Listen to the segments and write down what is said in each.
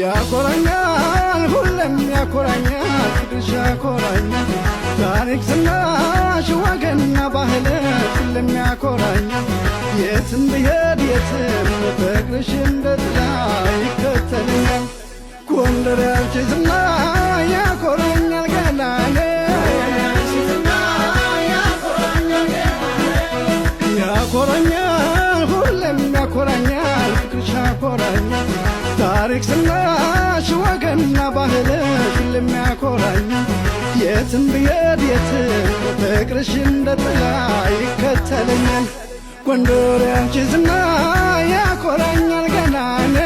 ያኮራኛል ሁሌም ያኮራኛል ፍቅርሽ ያኮራኛል ታሪክ ዝናሽ ወግና ባህልሽ ሁሌም ያኮራኛል የትም ብሄድ የትም ፍቅርሽ እንደ ጥላ ይከተለኛል ጎንደር ያንቺ ዝና ያኮራኛል ገናኔ ያኮራኛል ሁሌም ያኮራኛል ፍቅርሽ ያኮራኛል ታሪክ ዝናሽ ወግና ባህልሽ ሁሌም ያኮራኛል የትም ብሄድ የትም ፍቅርሽ እንደ ጥላ ይከተለኛል ጎንደር ያንቺ ዝና ያኮራኛል ገናኔ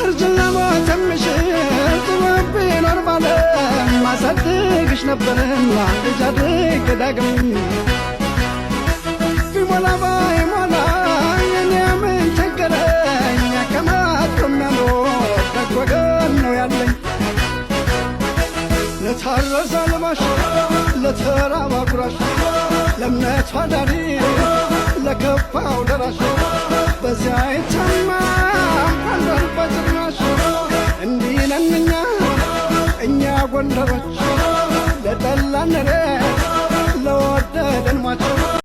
እርጅና ሞተምሽር ጥበብ ቢኖር ባለም ማሳድግሽ ነበርና ልጅ አድርግ ዳግም ቢሞላ ባይሞላ የኔ ምን ቸገረኝ አቀማጥሎ የሚያኖር ደግ ወገን ነው ያለኝ ለታረዘ ልባሽ ለተራበ ጉራሽ ለእምነቷ ዳሪ ለከፋው ደራሽ በዚያ አይታማም ጎንደር በጭራሽ እንዲህ ነን እኛ ጎንደሮች ለጠላን ለወደደ